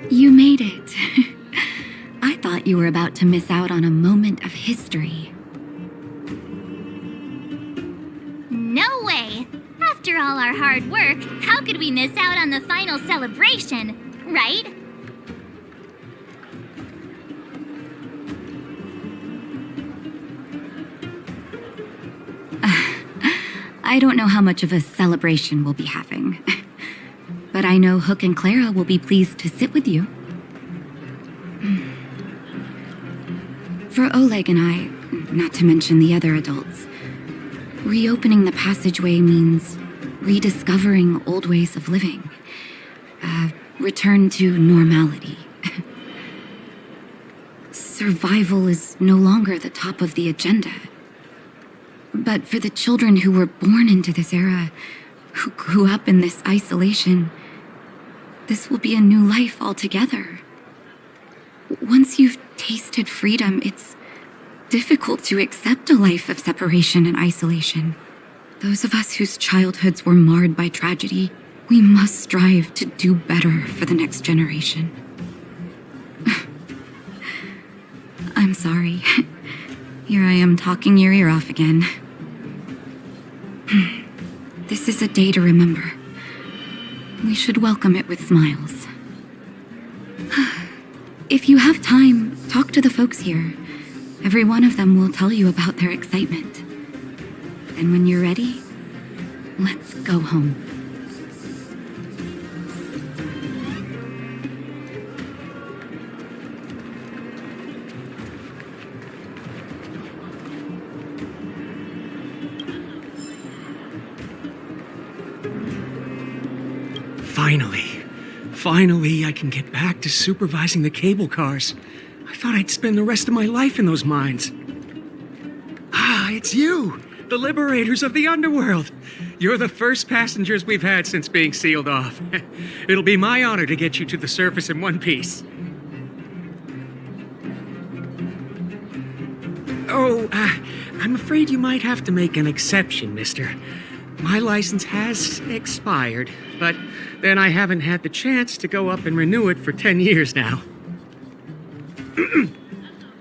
You made it. I thought you were about to miss out on a moment of history. No way! After all our hard work, how could we miss out on the final celebration, right? I don't know how much of a celebration we'll be having. But I know Hook and Clara will be pleased to sit with you. For Oleg and I, not to mention the other adults, reopening the passageway means rediscovering old ways of living. Return to normality. Survival is no longer the top of the agenda. But for the children who were born into this era, who grew up in this isolation, this will be a new life altogether. Once you've tasted freedom, it's difficult to accept a life of separation and isolation. Those of us whose childhoods were marred by tragedy, we must strive to do better for the next generation. I'm sorry. Here I am talking your ear off again. This is a day to remember. We should welcome it with smiles. If you have time, talk to the folks here. Every one of them will tell you about their excitement. And when you're ready, let's go home. Finally, I can get back to supervising the cable cars. I thought I'd spend the rest of my life in those mines. Ah, it's you, the liberators of the underworld. You're the first passengers we've had since being sealed off. It'll be my honor to get you to the surface in one piece. Oh, I'm afraid you might have to make an exception, mister. My license has expired, but then I haven't had the chance to go up and renew it for 10 years now.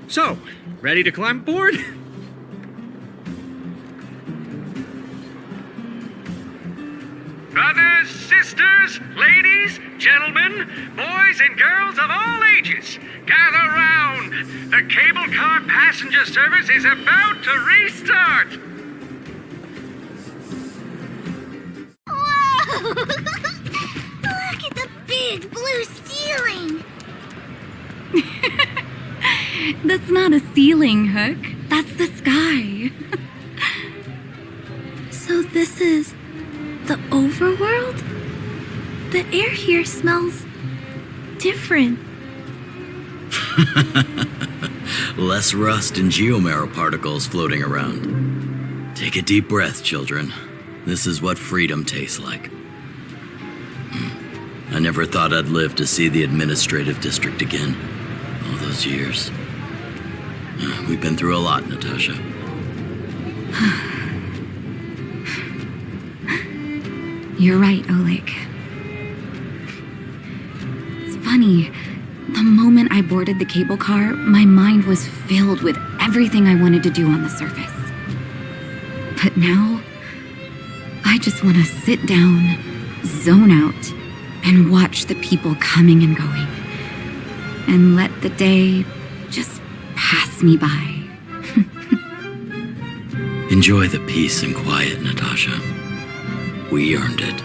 So, ready to climb aboard? Brothers, sisters, ladies, gentlemen, boys and girls of all ages, gather round. The cable car passenger service is about to restart. Whoa! Look at the big blue ceiling! That's not a ceiling, Hook. That's the sky. So this is the overworld? The air here smells different. Less rust and geomarrow particles floating around. Take a deep breath, children. This is what freedom tastes like. I never thought I'd live to see the administrative district again. All those years. We've been through a lot, Natasha. You're right, Oleg. It's funny. The moment I boarded the cable car, my mind was filled with everything I wanted to do on the surface. But now, I just want to sit down, zone out, and watch the people coming and going. And let the day just pass me by. Enjoy the peace and quiet, Natasha. We earned it.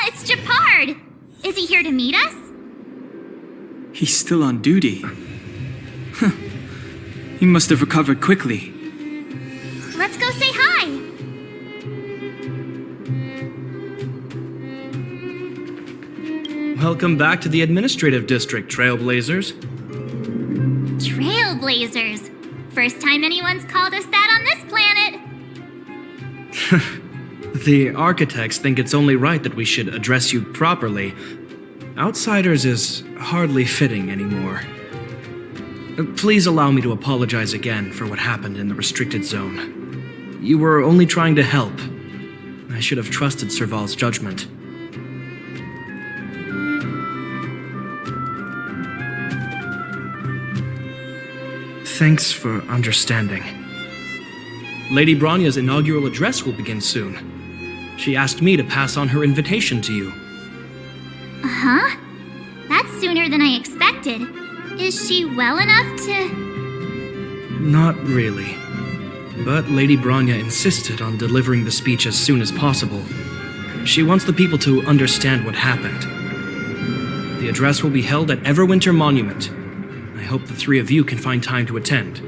It's Japard! Is he here to meet us? He's still on duty. Huh. He must have recovered quickly. Let's go say hi! Welcome back to the administrative district, Trailblazers. Trailblazers! First time anyone's called us that on this planet! The architects think it's only right that we should address you properly. Outsiders is hardly fitting anymore. Please allow me to apologize again for what happened in the restricted zone. You were only trying to help. I should have trusted Serval's judgment. Thanks for understanding. Lady Bronya's inaugural address will begin soon. She asked me to pass on her invitation to you. Huh? That's sooner than I expected. Is she well enough to... Not really. But Lady Bronya insisted on delivering the speech as soon as possible. She wants the people to understand what happened. The address will be held at Everwinter Monument. I hope the three of you can find time to attend.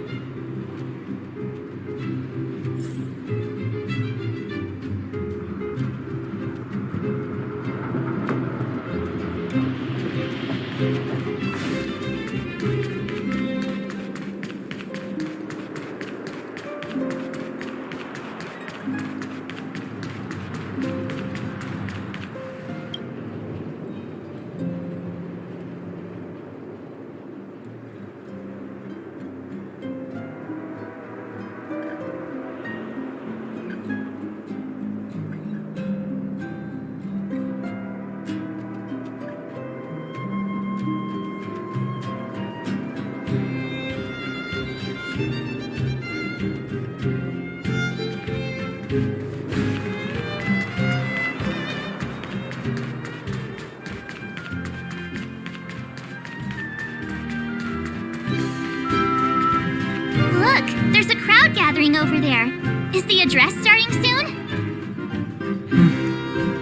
Look, there's a crowd gathering over there. Is the address starting soon?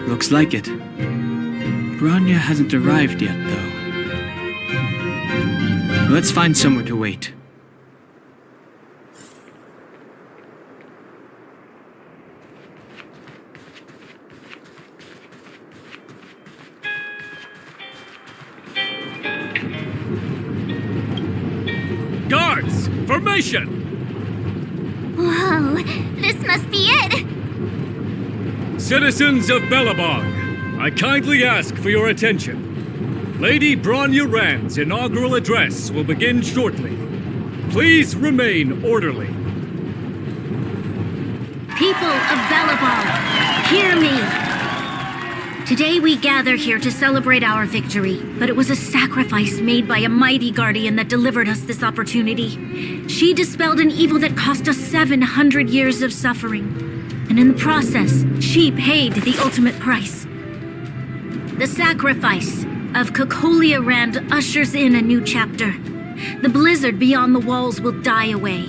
Looks like it. Bronya hasn't arrived yet, though. Let's find somewhere to wait. Guards! Formation! Whoa, this must be it! Citizens of Belobog, I kindly ask for your attention. Lady Bronya Rand's inaugural address will begin shortly. Please remain orderly. People of Belobog, hear me! Today we gather here to celebrate our victory, but it was a sacrifice made by a mighty guardian that delivered us this opportunity. She dispelled an evil that cost us 700 years of suffering, and in the process, she paid the ultimate price. The sacrifice of Cocolia Rand ushers in a new chapter. The blizzard beyond the walls will die away,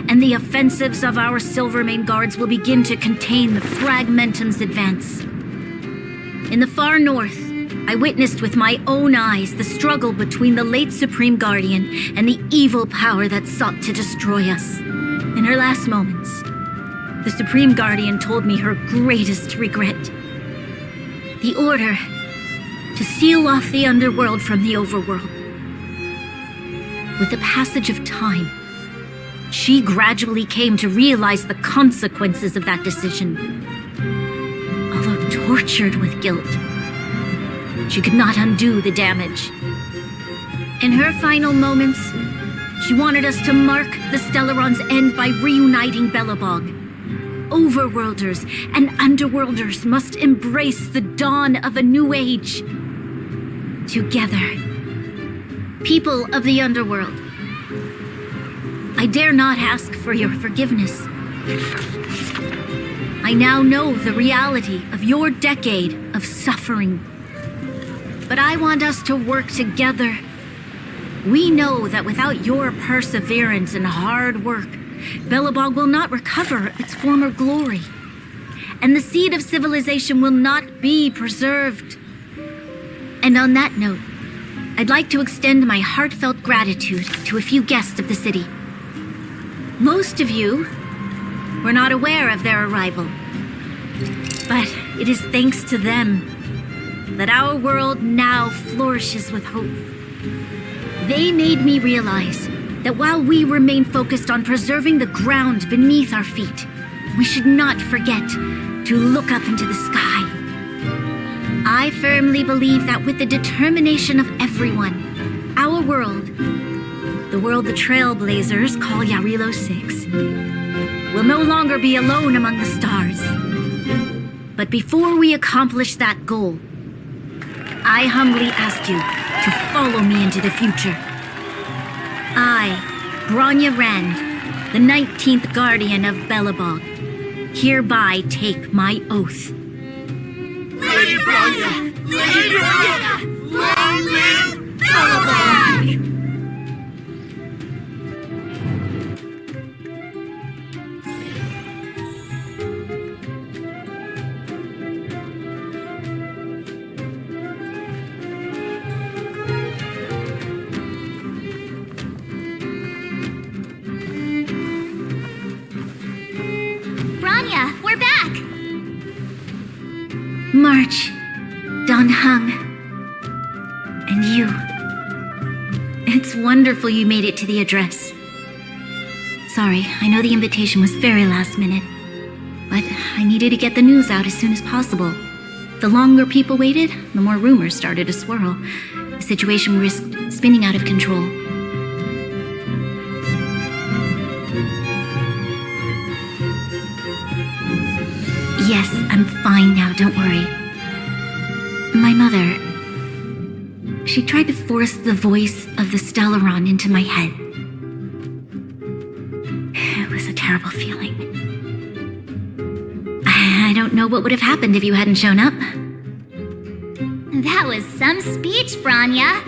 and the offensives of our Silvermane guards will begin to contain the Fragmentum's advance. In the far north, I witnessed with my own eyes the struggle between the late Supreme Guardian and the evil power that sought to destroy us. In her last moments, the Supreme Guardian told me her greatest regret. The order to seal off the underworld from the overworld. With the passage of time, she gradually came to realize the consequences of that decision. Although tortured with guilt, she could not undo the damage. In her final moments, she wanted us to mark the Stellaron's end by reuniting Belobog. Overworlders and underworlders must embrace the dawn of a new age. Together. People of the underworld, I dare not ask for your forgiveness. I now know the reality of your decade of suffering. But I want us to work together. We know that without your perseverance and hard work, Belobog will not recover its former glory. And the seed of civilization will not be preserved. And on that note, I'd like to extend my heartfelt gratitude to a few guests of the city. Most of you were not aware of their arrival, but it is thanks to them that our world now flourishes with hope. They made me realize that while we remain focused on preserving the ground beneath our feet, we should not forget to look up into the sky. I firmly believe that with the determination of everyone, our world, the world the trailblazers call Jarilo-VI, will no longer be alone among the stars. But before we accomplish that goal, I humbly ask you to follow me into the future. I, Bronya Rand, the 19th Guardian of Belobog, hereby take my oath. Lady Bronya! Lady Bronya! Long live Belobog! Bronya, we're back! March, Don Hung, and you. It's wonderful you made it to the address. Sorry, I know the invitation was very last minute, but I needed to get the news out as soon as possible. The longer people waited, the more rumors started to swirl. The situation risked spinning out of control. Yes, I'm fine now, don't worry. My mother... She tried to force the voice of the Stellaron into my head. It was a terrible feeling. I don't know what would have happened if you hadn't shown up. That was some speech, Bronya.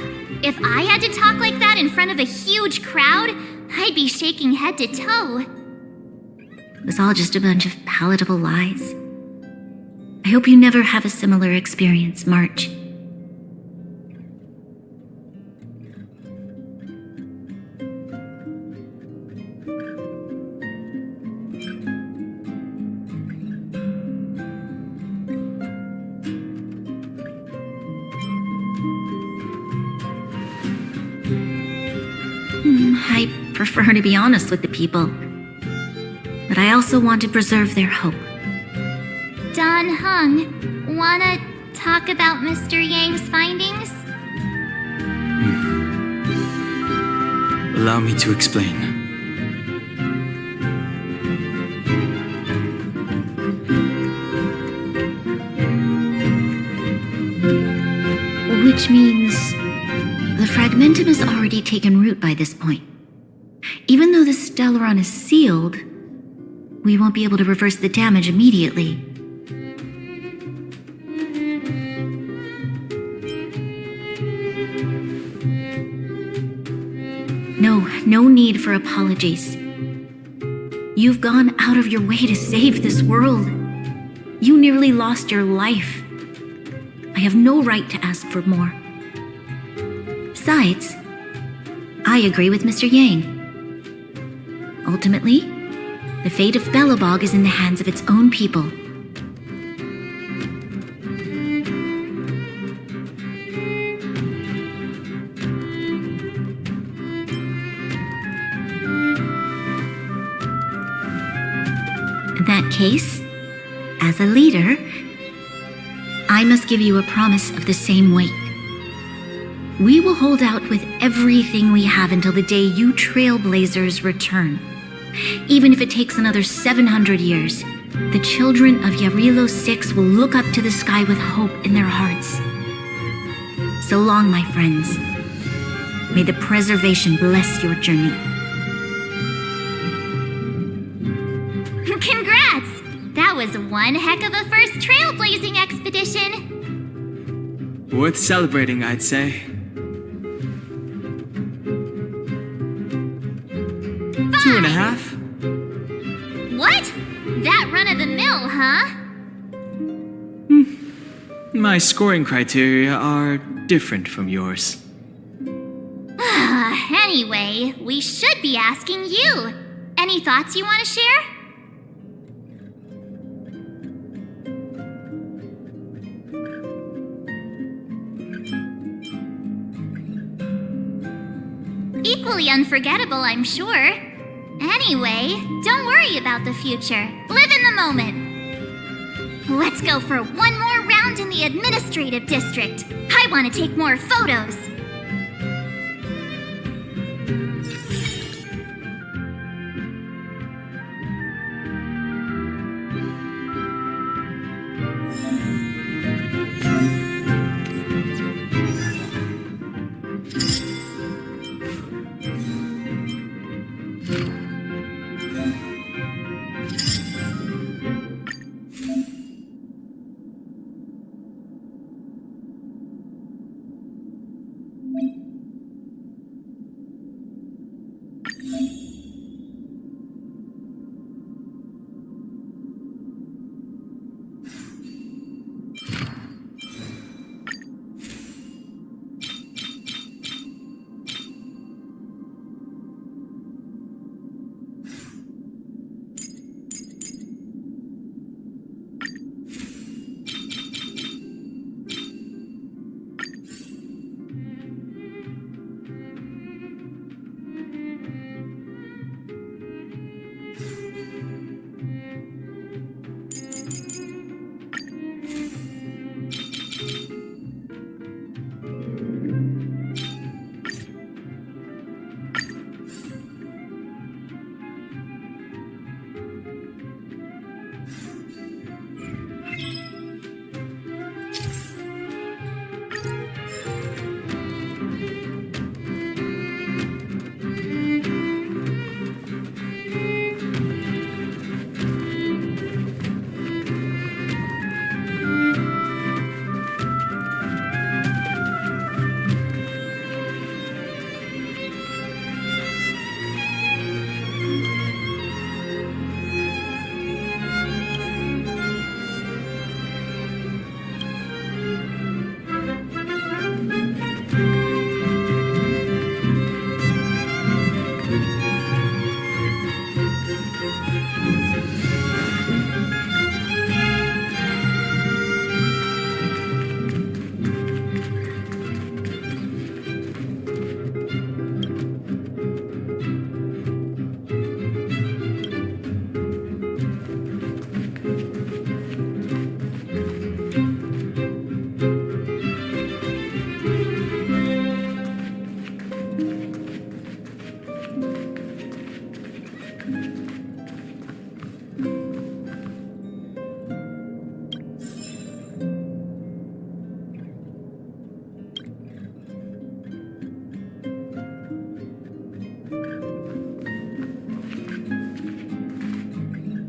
If I had to talk like that in front of a huge crowd, I'd be shaking head to toe. It was all just a bunch of palatable lies. I hope you never have a similar experience, March. I prefer to be honest with the people, but I also want to preserve their hope. Don Hung, wanna talk about Mr. Yang's findings? Allow me to explain. Which means the fragmentum has already taken root by this point. Even though the Stellaron is sealed, we won't be able to reverse the damage immediately. No need for apologies. You've gone out of your way to save this world. You nearly lost your life. I have no right to ask for more. Besides, I agree with Mr. Yang. Ultimately, the fate of Belobog is in the hands of its own people. In that case, as a leader, I must give you a promise of the same weight. We will hold out with everything we have until the day you trailblazers return. Even if it takes another 700 years, the children of Jarilo-VI will look up to the sky with hope in their hearts. So long, my friends. May the preservation bless your journey. Congrats! That was one heck of a first trailblazing expedition! Worth celebrating, I'd say. Fine. 2.5? What? That run-of-the-mill, huh? My scoring criteria are different from yours. Anyway, we should be asking you. Any thoughts you want to share? Equally unforgettable, I'm sure. Anyway, don't worry about the future. Live in the moment. Let's go for one more round in the administrative district. I want to take more photos.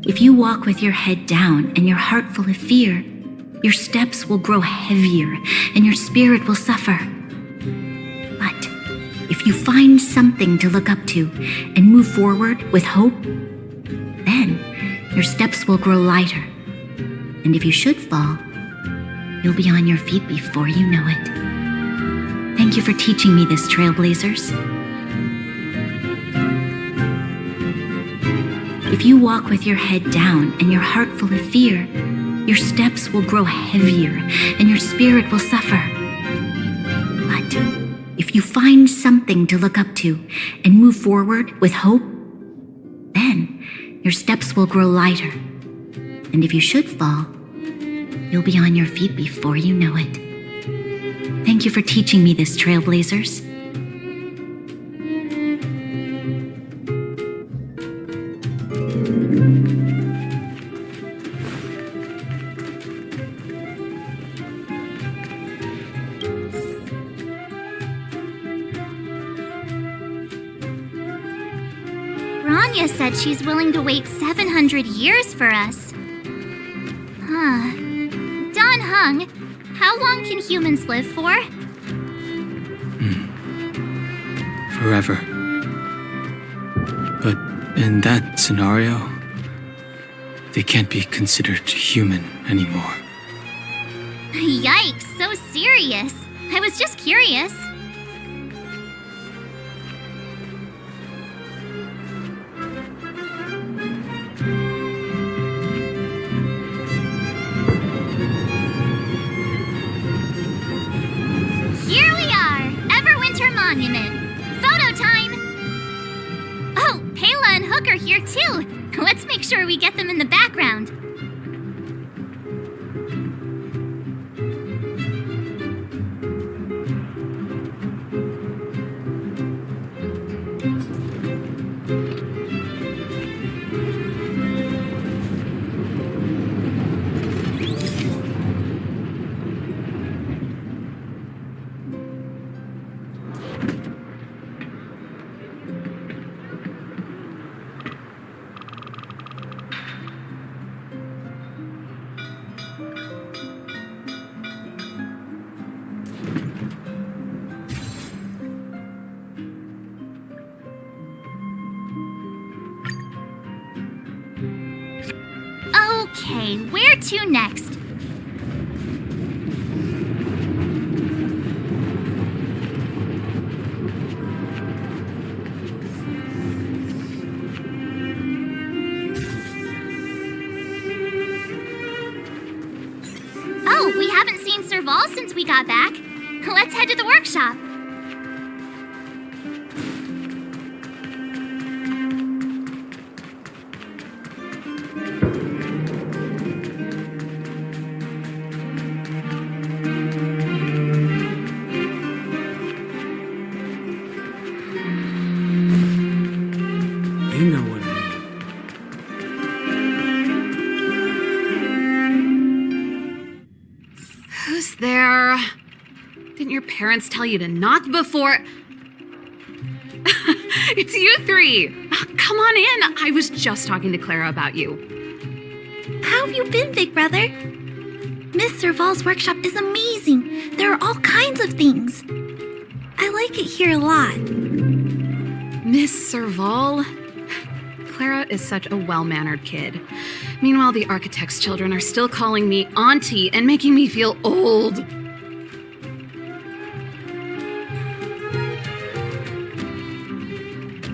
If you walk with your head down and your heart full of fear, your steps will grow heavier and your spirit will suffer. But if you find something to look up to and move forward with hope, then your steps will grow lighter. And if you should fall, you'll be on your feet before you know it. Thank you for teaching me this, Trailblazers. If you walk with your head down and your heart full of fear, your steps will grow heavier and your spirit will suffer. But if you find something to look up to and move forward with hope, then your steps will grow lighter. And if you should fall, you'll be on your feet before you know it. Thank you for teaching me this, Trailblazers. Bronya said she's willing to wait 700 years for us. Huh. Don Hung, how long can humans live for? Forever. But in that scenario, they can't be considered human anymore. Yikes, so serious. I was just curious. Here we are, Everwinter Monument. Photo time! Oh, Pela and Hook are here too. Let's make sure we get them in the background. Okay, where to next? Oh, we haven't seen Serval since we got back. Let's head to the workshop. You know what I mean. Who's there? Didn't your parents tell you to knock before? It's you three! Come on in! I was just talking to Clara about you. How have you been, big brother? Miss Serval's workshop is amazing. There are all kinds of things. I like it here a lot. Miss Serval? Clara is such a well-mannered kid. Meanwhile, the architect's children are still calling me auntie and making me feel old.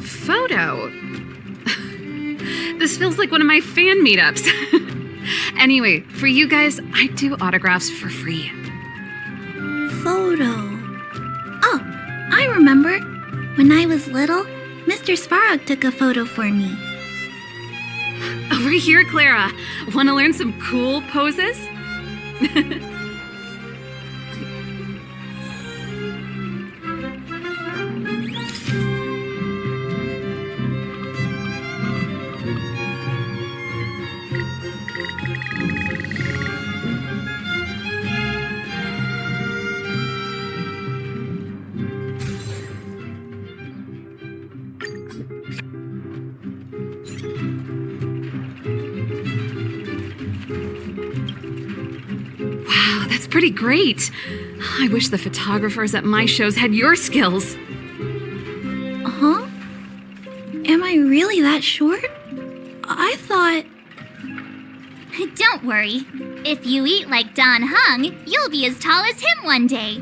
Photo? This feels like one of my fan meetups. Anyway, for you guys, I do autographs for free. Photo. Oh, I remember. When I was little, Mr. Svarog took a photo for me. Over here, Clara. Want to learn some cool poses? Pretty great. I wish the photographers at my shows had your skills. Huh? Am I really that short? I thought... Don't worry. If you eat like Don Hung, you'll be as tall as him one day.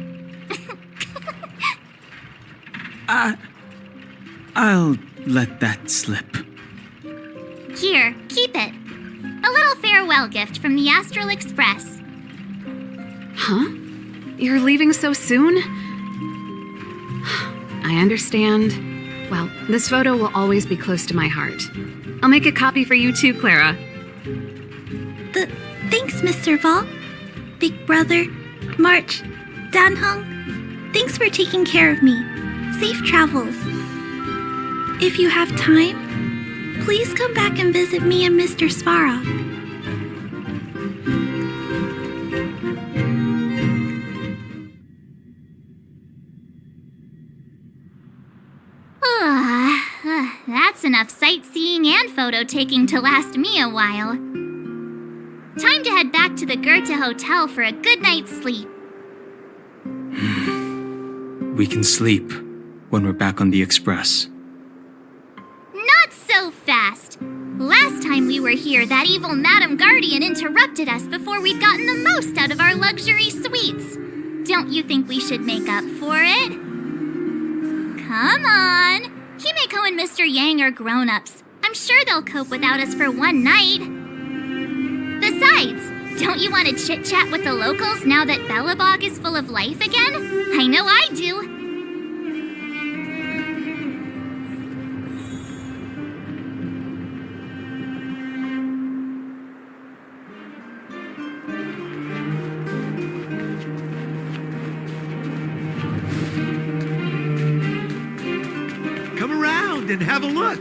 I'll let that slip. Here, keep it. A little farewell gift from the Astral Express. Huh? You're leaving so soon? I understand. Well, this photo will always be close to my heart. I'll make a copy for you too, Clara. Thanks, Miss Serval. Big Brother, March, Danhung. Thanks for taking care of me. Safe travels. If you have time, please come back and visit me and Mr. Svarog. That's enough sightseeing and photo taking to last me a while. Time to head back to the Goethe Hotel for a good night's sleep. We can sleep when we're back on the Express. Not so fast! Last time we were here, that evil Madam Guardian interrupted us before we'd gotten the most out of our luxury suites. Don't you think we should make up for it? Come on! Himeko and Mr. Yang are grown-ups. I'm sure they'll cope without us for one night. Besides, don't you want to chit-chat with the locals now that Belobog is full of life again? I know I do. And have a look.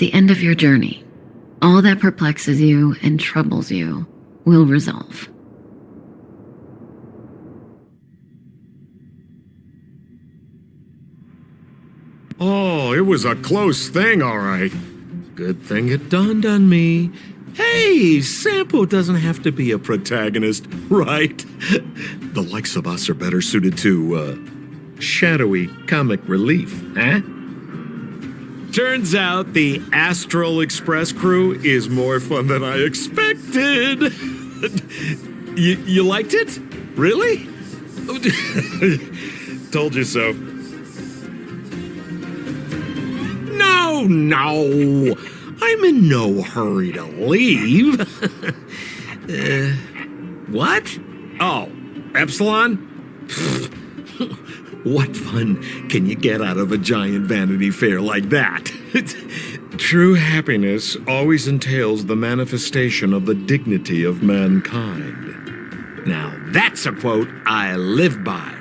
the end of your journey, all that perplexes you and troubles you will resolve. Oh, it was a close thing, all right. Good thing it dawned on me. Hey, Sampo doesn't have to be a protagonist, right? The likes of us are better suited to, shadowy comic relief, eh? Turns out the Astral Express crew is more fun than I expected. You liked it? Really? Told you so. No. I'm in no hurry to leave. What? Oh, Epsilon? What fun can you get out of a giant Vanity Fair like that? True happiness always entails the manifestation of the dignity of mankind. Now, that's a quote I live by.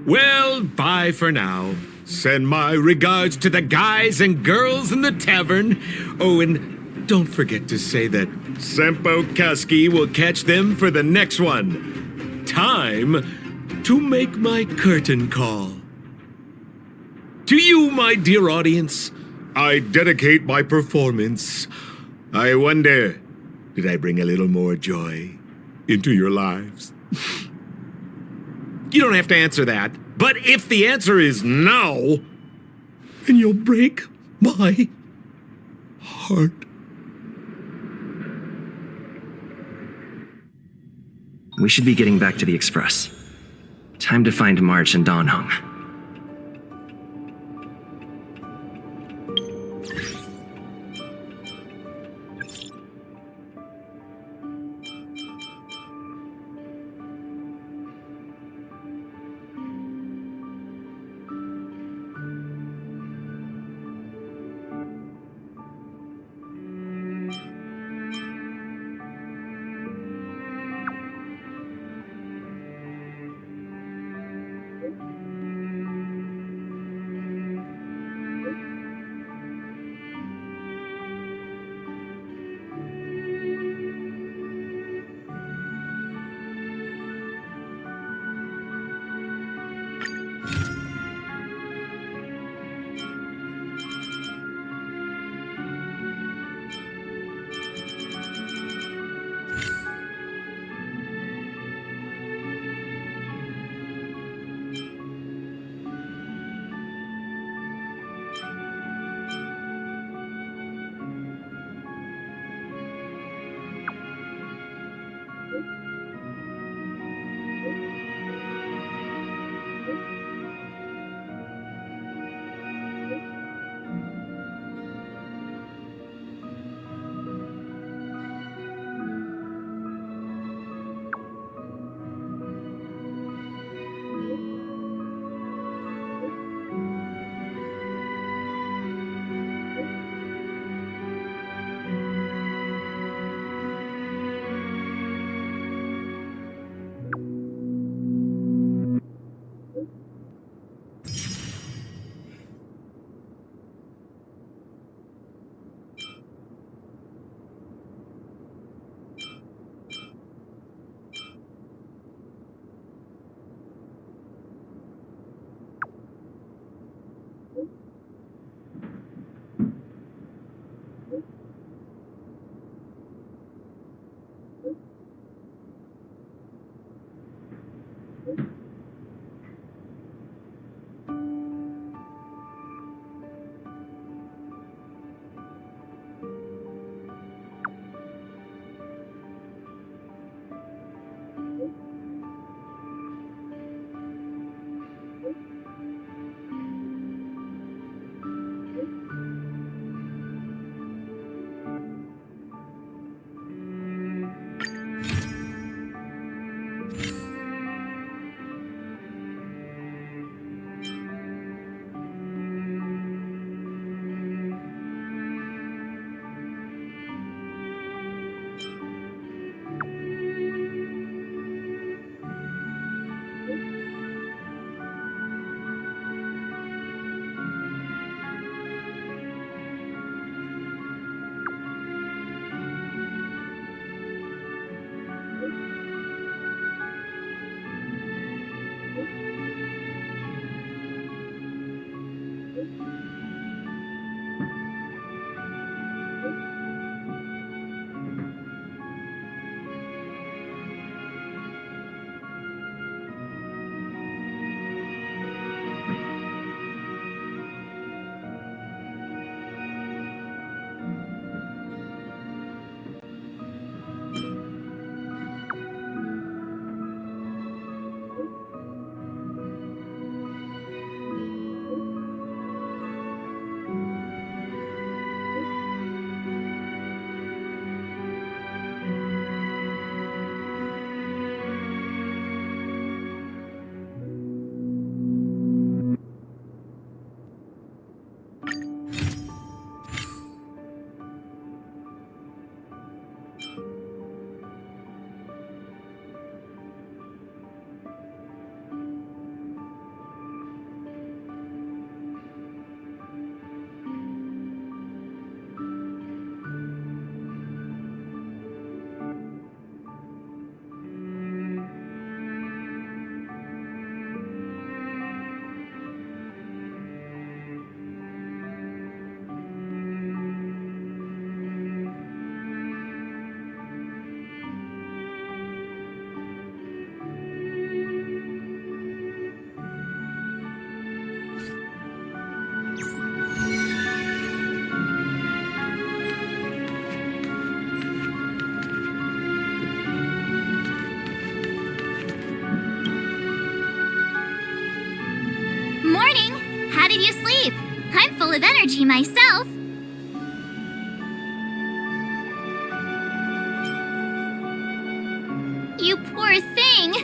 Well, bye for now. Send my regards to the guys and girls in the tavern. Oh, and don't forget to say that Sempo Kuski will catch them for the next one. Time to make my curtain call. To you, my dear audience, I dedicate my performance. I wonder, did I bring a little more joy into your lives? You don't have to answer that. But if the answer is no, then you'll break my heart. We should be getting back to the Express. Time to find March and Dan Heng. I'm full of energy myself. You poor thing.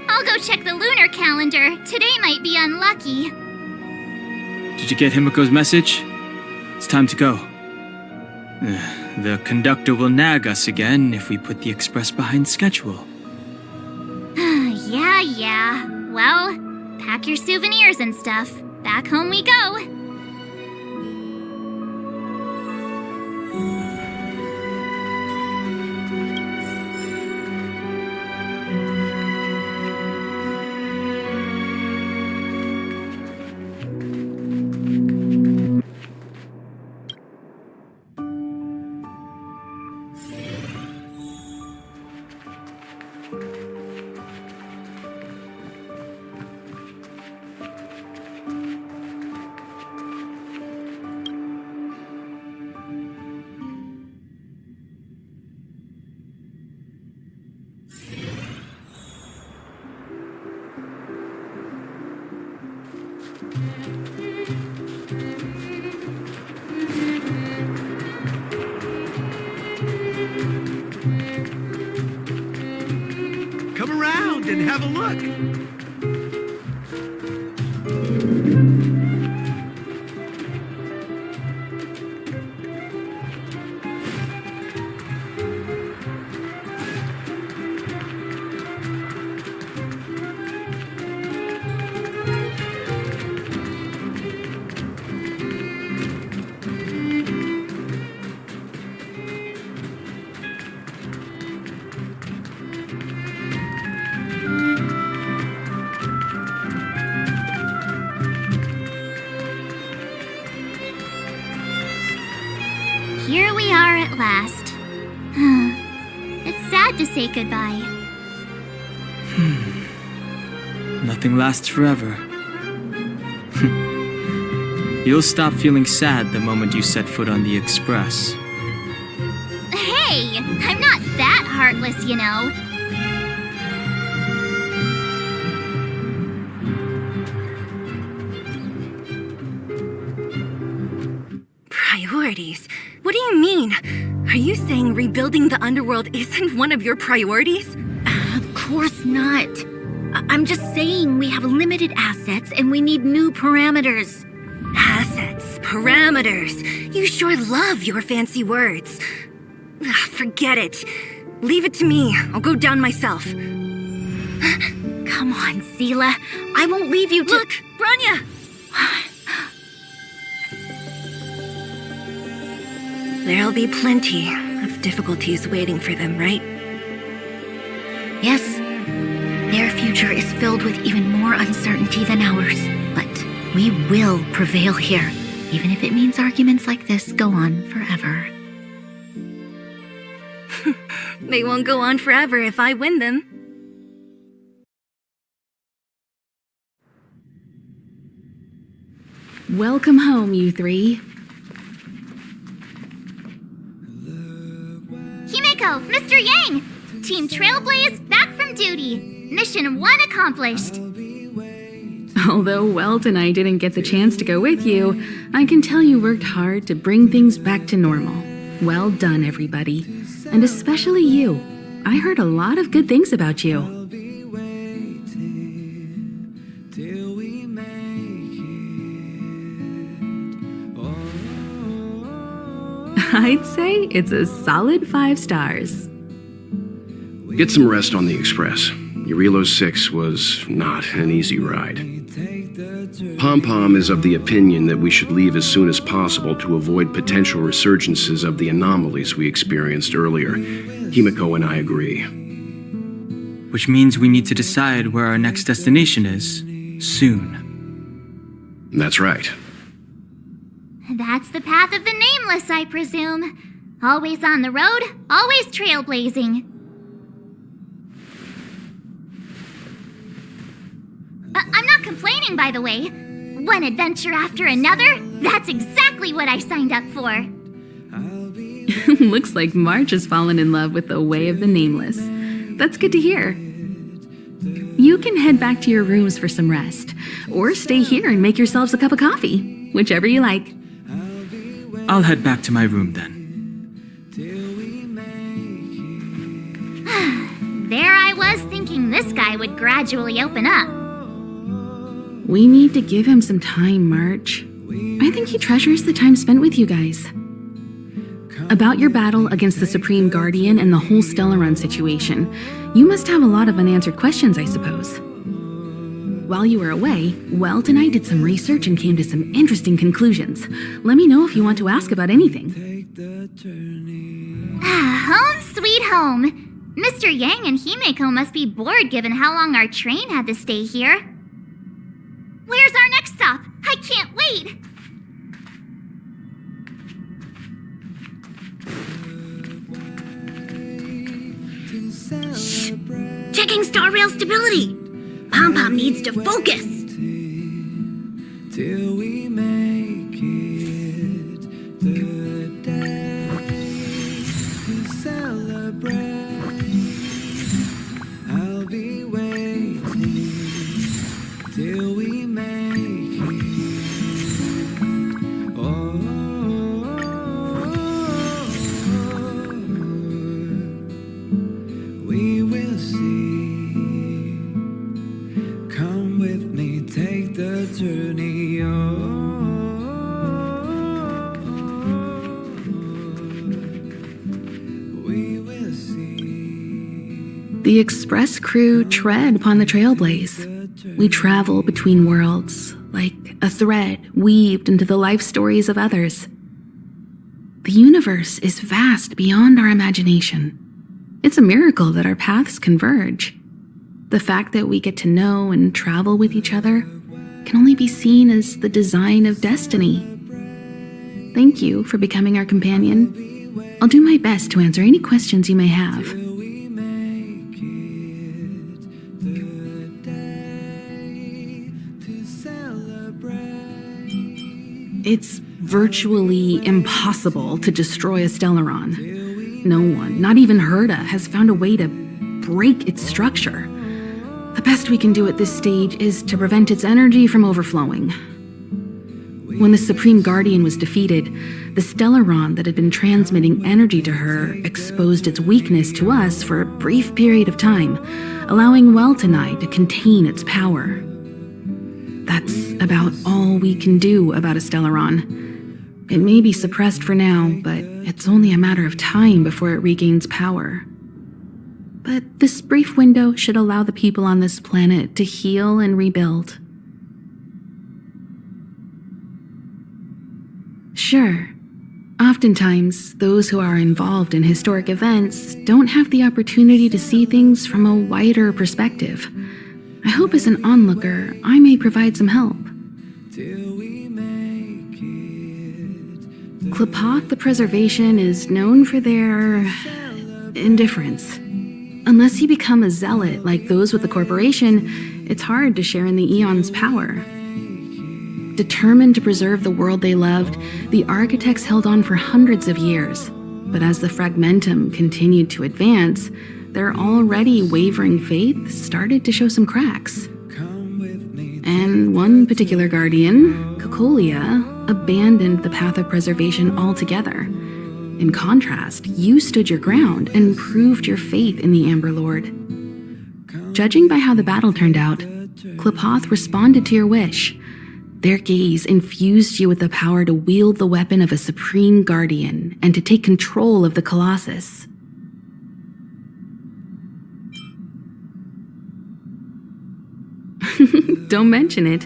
I'll go check the lunar calendar. Today might be unlucky. Did you get Himiko's message? It's time to go. The conductor will nag us again if we put the express behind schedule. Yeah. Well, pack your souvenirs and stuff. Back home we go. Come around and have a look. Here we are at last. It's sad to say goodbye. Nothing lasts forever. You'll stop feeling sad the moment you set foot on the express. Hey, I'm not that heartless, you know. Priorities? What do you mean? Are you saying rebuilding the underworld isn't one of your priorities? Of course not. I'm just saying we have limited assets and we need new parameters. Assets, parameters. You sure love your fancy words. Forget it. Leave it to me. I'll go down myself. Come on, Seela. I won't leave you to— Look, Bronya! There'll be plenty of difficulties waiting for them, right? Yes. Their future is filled with even more uncertainty than ours. But we will prevail here, even if it means arguments like this go on forever. They won't go on forever if I win them. Welcome home, you three. Himiko, Mr. Yang! Team Trailblaze back from duty. Mission 1 accomplished. Although Welt and I didn't get the chance to go with you, I can tell you worked hard to bring things back to normal. Well done, everybody. And especially you. I heard a lot of good things about you. I'd say it's a solid 5 stars. Get some rest on the Express. Jarilo-VI was not an easy ride. Pom-Pom is of the opinion that we should leave as soon as possible to avoid potential resurgences of the anomalies we experienced earlier. Himiko and I agree. Which means we need to decide where our next destination is, soon. That's right. That's the path of the Nameless, I presume. Always on the road, always trailblazing. I'm not complaining, by the way. One adventure after another, that's exactly what I signed up for. Looks like March has fallen in love with the way of the Nameless. That's good to hear. You can head back to your rooms for some rest, or stay here and make yourselves a cup of coffee. Whichever you like. I'll head back to my room then. There I was thinking this guy would gradually open up. We need to give him some time, March. I think he treasures the time spent with you guys. About your battle against the Supreme Guardian and the whole Stellaron situation, you must have a lot of unanswered questions, I suppose. While you were away, Welt and I did some research and came to some interesting conclusions. Let me know if you want to ask about anything. Home sweet home. Mr. Yang and Himeko must be bored given how long our train had to stay here. Where's our next stop? I can't wait! Shh! Checking star rail stability! Pom-Pom needs to focus! Till we make it the day to celebrate. I'll be waiting till we make it. Oh, we will see. Come with me, take the journey. We will see. The Express crew tread upon the trailblaze. We travel between worlds, like a thread weaved into the life stories of others. The universe is vast beyond our imagination. It's a miracle that our paths converge. The fact that we get to know and travel with each other can only be seen as the design of destiny. Thank you for becoming our companion. I'll do my best to answer any questions you may have. It's virtually impossible to destroy a Stellaron. No one, not even Herta, has found a way to break its structure. The best we can do at this stage is to prevent its energy from overflowing. When the Supreme Guardian was defeated, the Stellaron that had been transmitting energy to her exposed its weakness to us for a brief period of time, allowing Welt and I to contain its power. That's about all we can do about a Stellaron. It may be suppressed for now, but it's only a matter of time before it regains power. But this brief window should allow the people on this planet to heal and rebuild. Sure, oftentimes those who are involved in historic events don't have the opportunity to see things from a wider perspective. I hope as an onlooker, I may provide some help. Klapoth the Preservation is known for their indifference. Unless you become a zealot like those with the corporation, it's hard to share in the Aeon's power. Determined to preserve the world they loved, the architects held on for hundreds of years. But as the Fragmentum continued to advance, their already wavering faith started to show some cracks. And one particular guardian, Cocolia, abandoned the path of preservation altogether. In contrast, you stood your ground and proved your faith in the Amber Lord. Judging by how the battle turned out, Klapoth responded to your wish. Their gaze infused you with the power to wield the weapon of a supreme guardian and to take control of the Colossus. Don't mention it.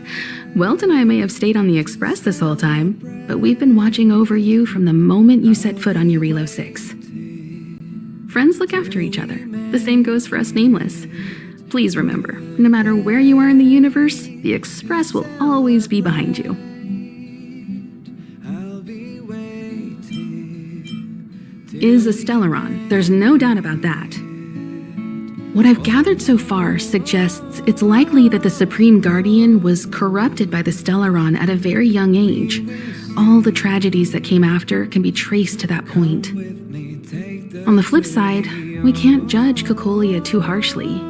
Welt and I may have stayed on the Express this whole time, but we've been watching over you from the moment you set foot on Jarilo-VI. Friends look after each other. The same goes for us Nameless. Please remember, no matter where you are in the universe, the Express will always be behind you. Is a Stellaron. There's no doubt about that. What I've gathered so far suggests it's likely that the Supreme Guardian was corrupted by the Stellaron at a very young age. All the tragedies that came after can be traced to that point. On the flip side, we can't judge Cocolia too harshly.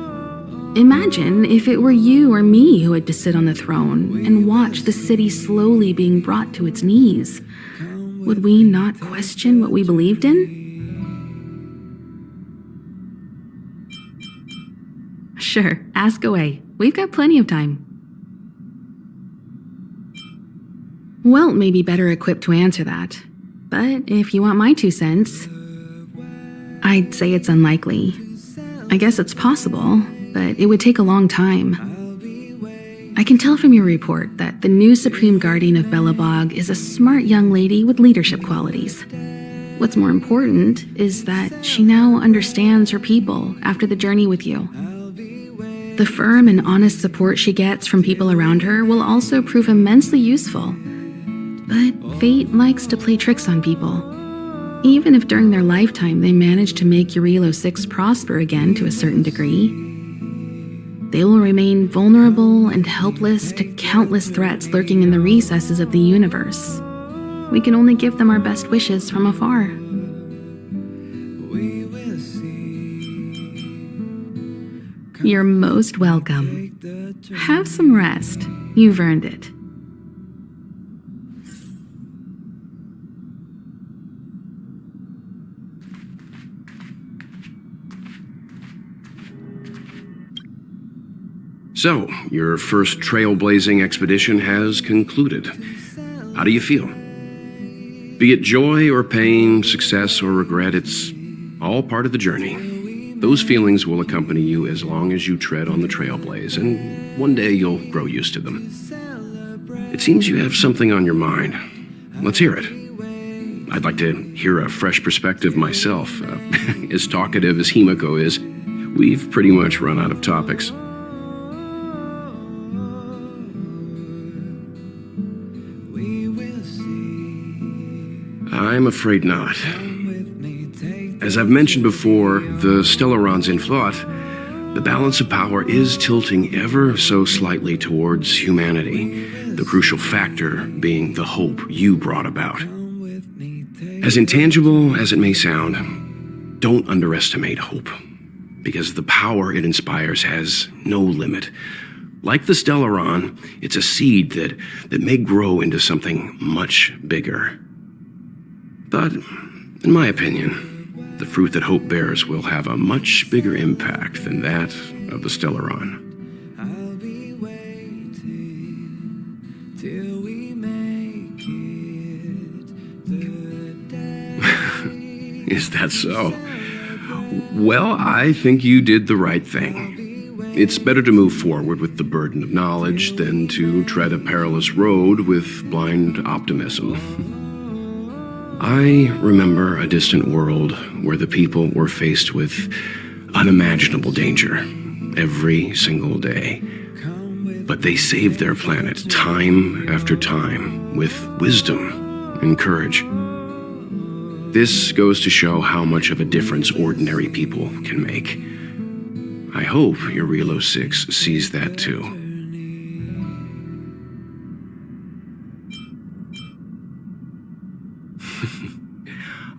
Imagine if it were you or me who had to sit on the throne and watch the city slowly being brought to its knees. Would we not question what we believed in? Sure, ask away. We've got plenty of time. Welt may be better equipped to answer that, but if you want my 2 cents, I'd say it's unlikely. I guess it's possible, but it would take a long time. I can tell from your report that the new Supreme Guardian of Belobog is a smart young lady with leadership qualities. What's more important is that she now understands her people after the journey with you. The firm and honest support she gets from people around her will also prove immensely useful. But fate likes to play tricks on people. Even if during their lifetime they manage to make Jarilo-VI prosper again to a certain degree, they will remain vulnerable and helpless to countless threats lurking in the recesses of the universe. We can only give them our best wishes from afar. You're most welcome. Have some rest. You've earned it. So, your first trailblazing expedition has concluded. How do you feel? Be it joy or pain, success or regret, it's all part of the journey. Those feelings will accompany you as long as you tread on the trailblaze, and one day you'll grow used to them. It seems you have something on your mind. Let's hear it. I'd like to hear a fresh perspective myself. As talkative as Himiko is, we've pretty much run out of topics. I'm afraid not. As I've mentioned before, the Stellarons in Flotte, the balance of power is tilting ever so slightly towards humanity, the crucial factor being the hope you brought about. As intangible as it may sound, don't underestimate hope, because the power it inspires has no limit. Like the Stellaron, it's a seed that may grow into something much bigger. But, in my opinion, the fruit that hope bears will have a much bigger impact than that of the Stellaron. I'll be waiting till we make it the day. Is that so? Well, I think you did the right thing. It's better to move forward with the burden of knowledge than to tread a perilous road with blind optimism. I remember a distant world where the people were faced with unimaginable danger every single day. But they saved their planet time after time with wisdom and courage. This goes to show how much of a difference ordinary people can make. I hope Jarilo-VI sees that too.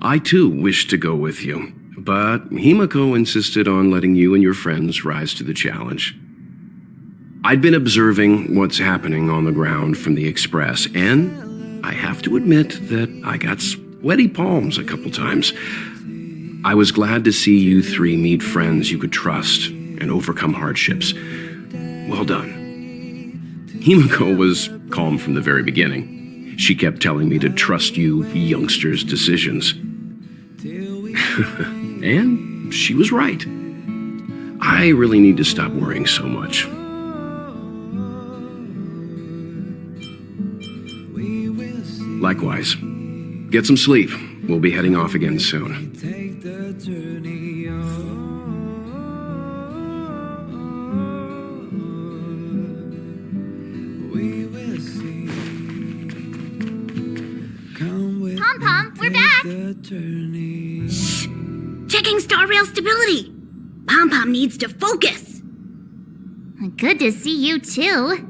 I too wish to go with you, but Himiko insisted on letting you and your friends rise to the challenge. I'd been observing what's happening on the ground from the Express, and I have to admit that I got sweaty palms a couple times. I was glad to see you three meet friends you could trust and overcome hardships. Well done. Himiko was calm from the very beginning. She kept telling me to trust you youngsters' decisions. And she was right. I really need to stop worrying so much. Likewise. Get some sleep. We'll be heading off again soon. Take the journey on. We will see. Come with Pom-Pom, we're back! the journey. Shh! Checking star rail stability! Pom-Pom needs to focus! Good to see you too.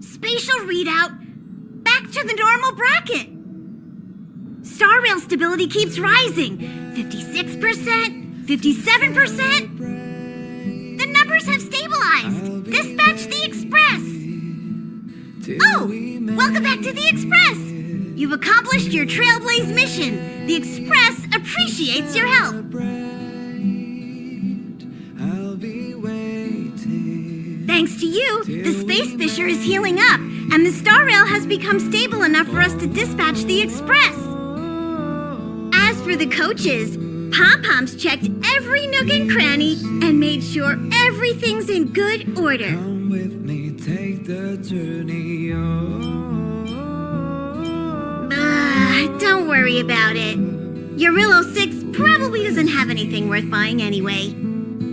Spatial readout. Back to the normal bracket. Star rail stability keeps rising. 56%, 57%. The numbers have Dispatch the Express! Oh! Welcome back to the Express! You've accomplished your trailblaze mission. The Express appreciates your help. Thanks to you, the Space Fisher is healing up, and the Star Rail has become stable enough for us to dispatch the Express. As for the coaches, Pom-Pom's checked every nook and cranny and made sure everything's in good order. Come with me, take the journey Don't worry about it. Jarilo-VI probably doesn't have anything worth buying anyway.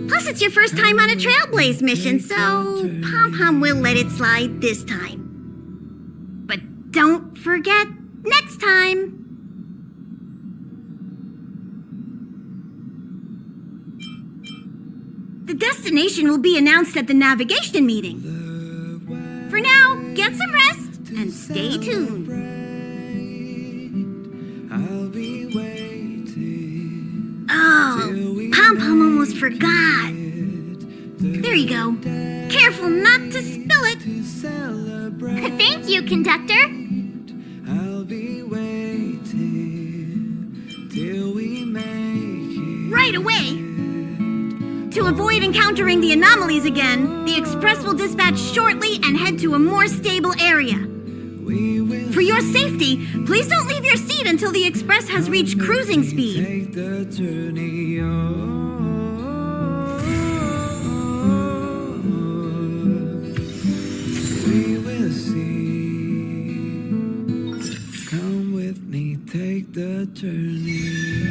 Plus, it's your first time on a trailblaze mission, so Pom-Pom will let it slide this time. But don't forget, next time! The destination will be announced at the navigation meeting. For now, get some rest and stay tuned. I'll be waiting. Oh, Pom-Pom almost forgot. There you go. Careful not to spill it. Thank you, conductor. I'll be waiting till we make it. Right away. To avoid encountering the anomalies again, the Express will dispatch shortly and head to a more stable area. For your safety, please don't leave your seat until the Express has reached cruising speed. Take the journey we will see. Come with me, take the journey.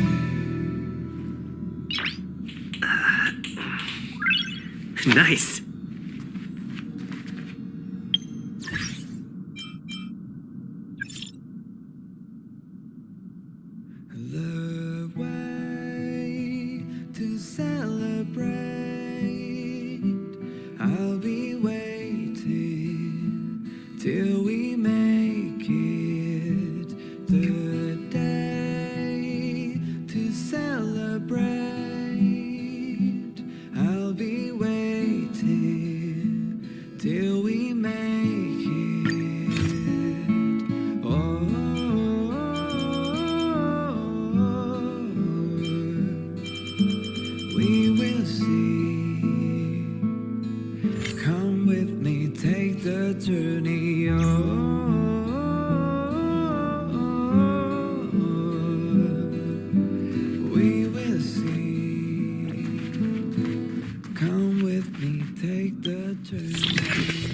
Nice. The way to celebrate. I'll be waiting till we make it. The day to celebrate. I'll be waiting till we make it. Oh, we will see. Come with me, take the journey. We will see. Come with me, take the journey.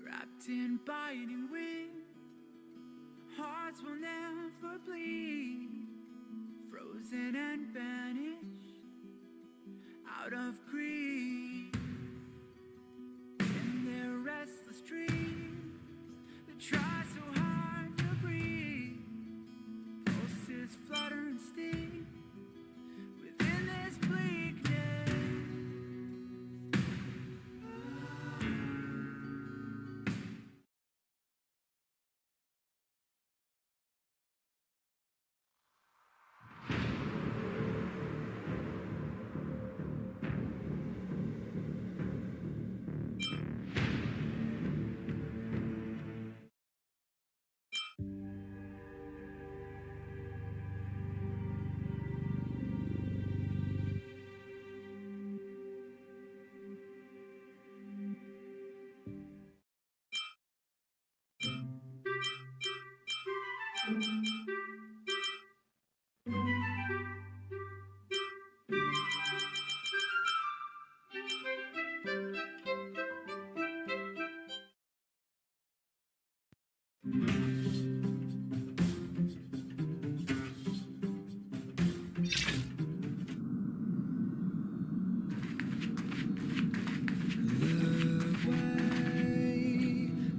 Wrapped in biting wind, hearts will never bleed, frozen and banished out of greed. In their restless dreams, they try so hard to breathe, pulses flutter and sting within this bleakness.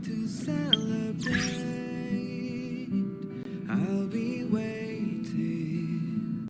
To celebrate, I'll be waiting.